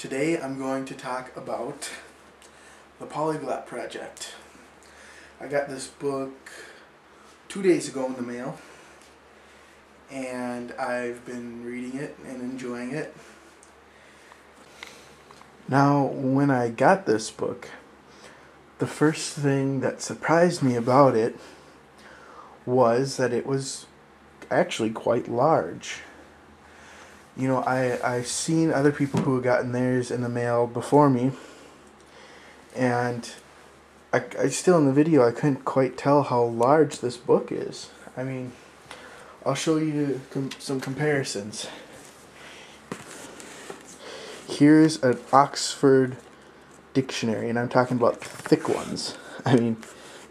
Today I'm going to talk about the Polyglot Project. I got this book 2 days ago in the mail, and I've been reading it and enjoying it. Now, when I got this book, the first thing that surprised me about it was that it was actually quite large. You know, I've seen other people who have gotten theirs in the mail before me, and I still in the video I couldn't quite tell how large this book is. I mean, I'll show you some comparisons. Here's an Oxford dictionary, and I'm talking about thick ones. I mean,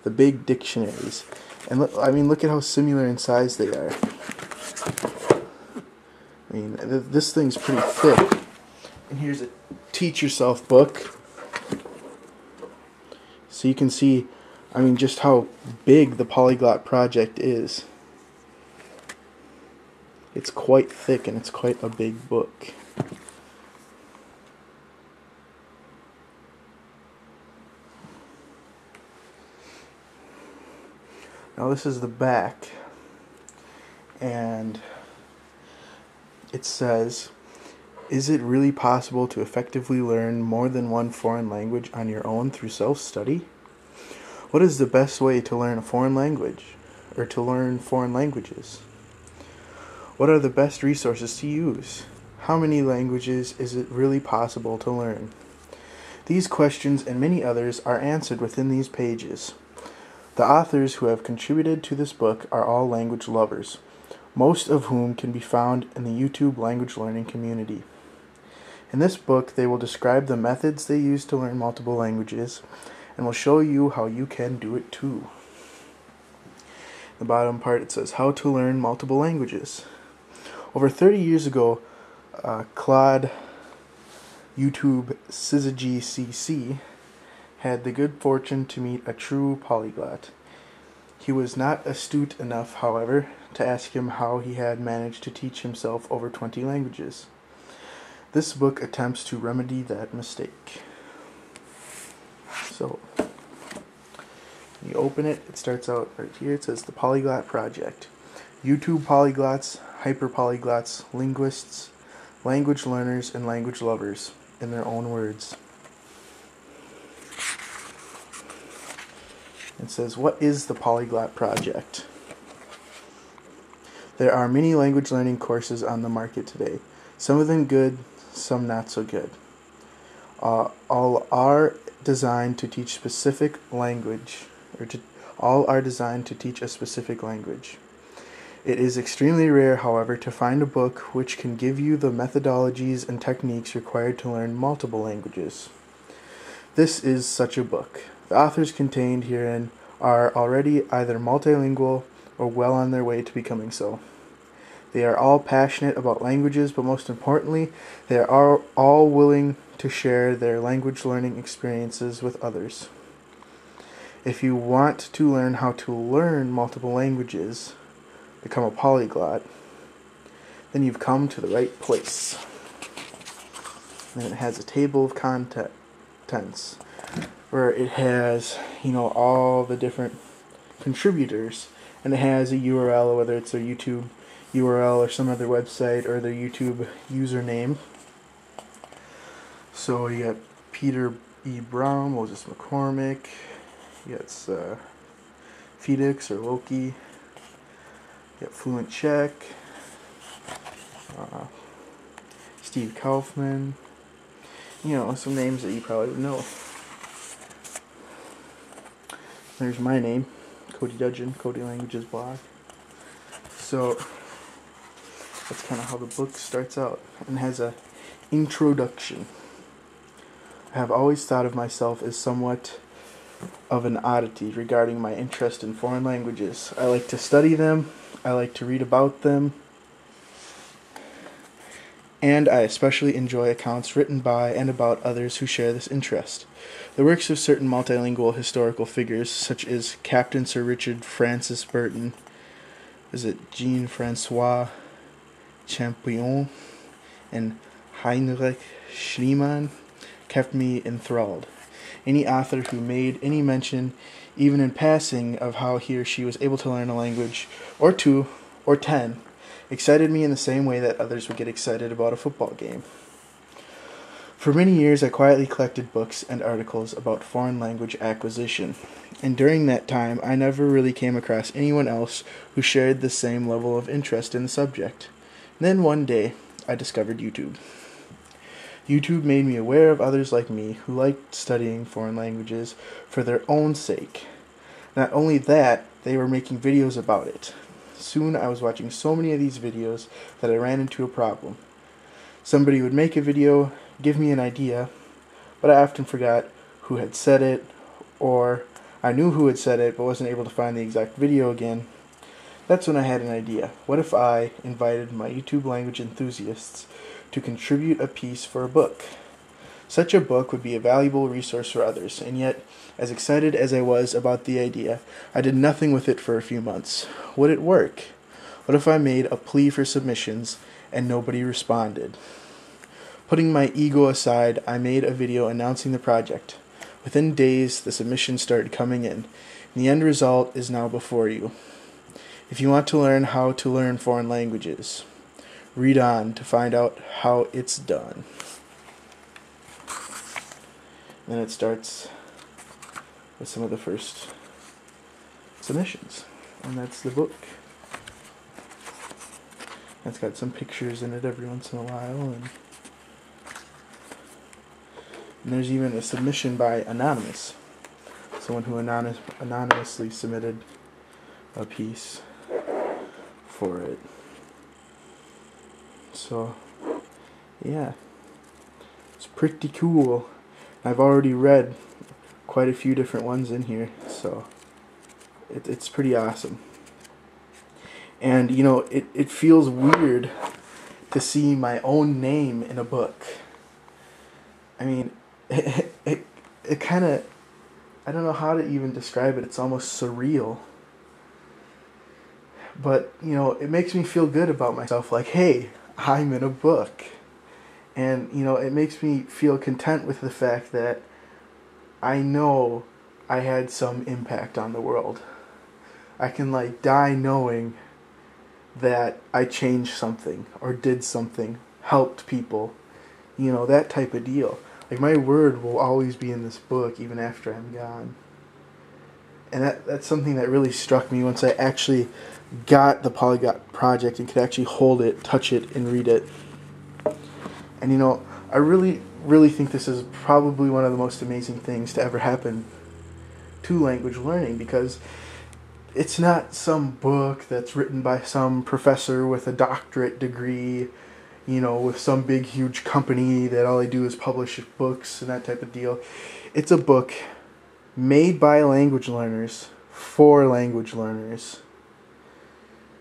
the big dictionaries. And look at how similar in size they are. I mean, this thing's pretty thick. And here's a Teach Yourself book. So you can see, I mean, just how big the Polyglot Project is. It's quite thick and it's quite a big book. Now this is the back, and it says, "Is it really possible to effectively learn more than one foreign language on your own through self-study? What is the best way to learn a foreign language, or to learn foreign languages? What are the best resources to use? How many languages is it really possible to learn?" These questions and many others are answered within these pages. The authors who have contributed to this book are all language lovers, most of whom can be found in the YouTube language learning community. In this book, they will describe the methods they use to learn multiple languages, and will show you how you can do it too. The bottom part, it says, how to learn multiple languages. Over 30 years ago, Claude YouTube Syzygy CC had the good fortune to meet a true polyglot. He was not astute enough, however, to ask him how he had managed to teach himself over 20 languages. This book attempts to remedy that mistake. So, when you open it, it starts out right here. It says the Polyglot Project. YouTube polyglots, hyperpolyglots, linguists, language learners, and language lovers, in their own words. It says, what is the Polyglot Project? There are many language learning courses on the market today. Some of them good, some not so good. All are designed to teach specific language, all are designed to teach a specific language. It is extremely rare, however, to find a book which can give you the methodologies and techniques required to learn multiple languages. This is such a book. The authors contained herein are already either multilingual or well on their way to becoming so. They are all passionate about languages, but most importantly, they are all willing to share their language learning experiences with others. If you want to learn how to learn multiple languages, become a polyglot, then you've come to the right place. And it has a table of contents where it has, all the different contributors, and it has a URL, whether it's their YouTube URL or some other website or their YouTube username. So you got Peter E. Brown, Moses McCormick, you got Felix or Loki, you got Fluent Czech, Steve Kaufman, some names that you probably would know. There's my name, Cody Dudgeon, Cody Languages blog. So that's kind of how the book starts out, and has a introduction. I have always thought of myself as somewhat of an oddity regarding my interest in foreign languages. I like to study them, I like to read about them, and I especially enjoy accounts written by and about others who share this interest. The works of certain multilingual historical figures, such as Captain Sir Richard Francis Burton, Jean-Francois Champollion, and Heinrich Schliemann kept me enthralled. Any author who made any mention, even in passing, of how he or she was able to learn a language, or two, or 10, excited me in the same way that others would get excited about a football game. For many years, I quietly collected books and articles about foreign language acquisition, and during that time, I never really came across anyone else who shared the same level of interest in the subject. And then one day, I discovered YouTube. YouTube made me aware of others like me who liked studying foreign languages for their own sake. Not only that, they were making videos about it. Soon I was watching so many of these videos that I ran into a problem. Somebody would make a video, give me an idea, but I often forgot who had said it, or I knew who had said it but wasn't able to find the exact video again. That's when I had an idea. What if I invited my YouTube language enthusiasts to contribute a piece for a book? Such a book would be a valuable resource for others, and yet, as excited as I was about the idea, I did nothing with it for a few months. Would it work? What if I made a plea for submissions and nobody responded? Putting my ego aside, I made a video announcing the project. Within days, the submissions started coming in, and the end result is now before you. If you want to learn how to learn foreign languages, read on to find out how it's done. Then it starts with some of the first submissions, and that's the book. It's got some pictures in it every once in a while, and there's even a submission by Anonymous, someone who anonymously submitted a piece for it. So, yeah, it's pretty cool. I've already read quite a few different ones in here, so it's pretty awesome. And, you know, it feels weird to see my own name in a book. I mean, it kind of, I don't know how to even describe it. It's almost surreal. But, you know, it makes me feel good about myself. Like, hey, I'm in a book. And, you know, it makes me feel content with the fact that I know I had some impact on the world. I can, like, die knowing that I changed something or did something, helped people. You know, that type of deal. Like, my word will always be in this book even after I'm gone. And that's something that really struck me once I actually got the Polyglot Project and could actually hold it, touch it, and read it. And, you know, I really, really think this is probably one of the most amazing things to ever happen to language learning, because it's not some book that's written by some professor with a doctorate degree, you know, with some big, huge company that all they do is publish books and that type of deal. It's a book made by language learners for language learners.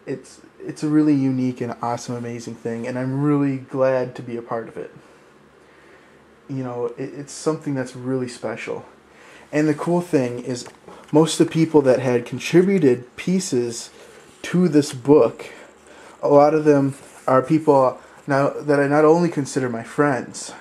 It's a really unique and awesome, amazing thing, and I'm really glad to be a part of it. You know, it's something that's really special. And the cool thing is, most of the people that had contributed pieces to this book, a lot of them are people now that I not only consider my friends,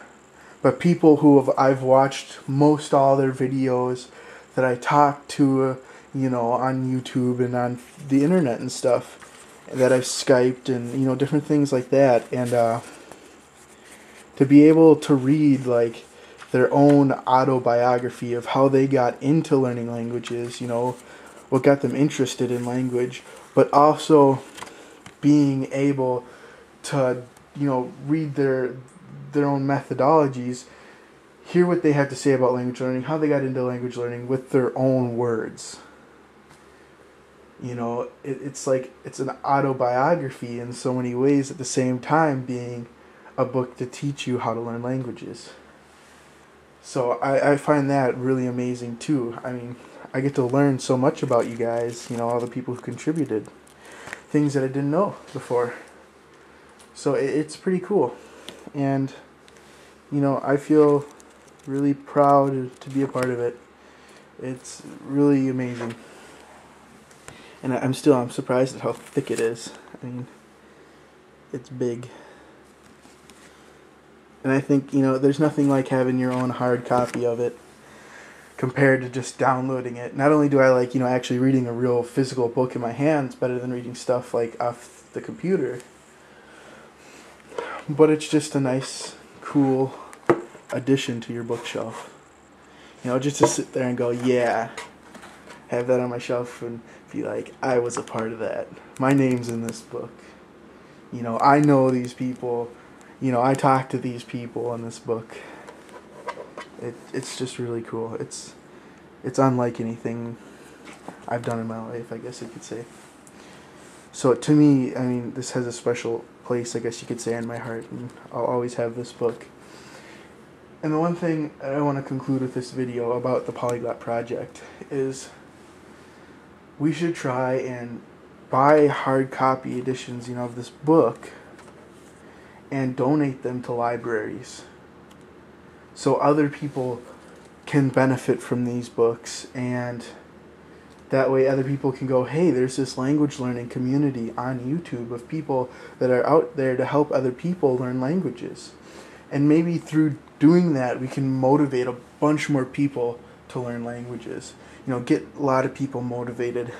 but people who I've watched most all their videos, that I talk to, you know, on YouTube and on the internet and stuff, that I've Skyped and, you know, different things like that. And to be able to read, like, their own autobiography of how they got into learning languages, you know, what got them interested in language, but also being able to, you know, read their own methodologies, hear what they have to say about language learning, how they got into language learning with their own words. You know, it's like, it's an autobiography in so many ways, at the same time being a book to teach you how to learn languages. So I find that really amazing too. I mean, I get to learn so much about you guys, you know, all the people who contributed, things that I didn't know before. So it's pretty cool. And, you know, I feel really proud to be a part of it. It's really amazing. And I'm surprised at how thick it is. I mean, it's big. And I think, there's nothing like having your own hard copy of it compared to just downloading it. Not only do I like, actually reading a real physical book in my hands better than reading stuff like off the computer, but it's just a nice, cool addition to your bookshelf. Just to sit there and go, yeah, have that on my shelf and be like, I was a part of that. My name's in this book. I know these people. I talk to these people in this book. It's just really cool. It's unlike anything I've done in my life, I guess you could say. So to me, this has a special place, I guess you could say, in my heart, and I'll always have this book. And the one thing I want to conclude with this video about the Polyglot Project is we should try and buy hard copy editions, of this book and donate them to libraries so other people can benefit from these books, and that way other people can go, hey, there's this language learning community on YouTube of people that are out there to help other people learn languages. And maybe through doing that, we can motivate a bunch more people to learn languages. Get a lot of people motivated.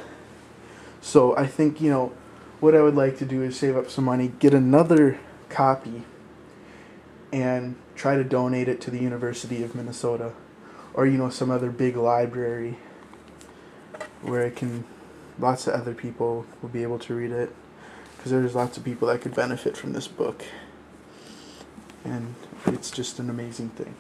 So I think, what I would like to do is save up some money, get another copy, and try to donate it to the University of Minnesota or, some other big library where lots of other people will be able to read it, because there's lots of people that could benefit from this book. And it's just an amazing thing.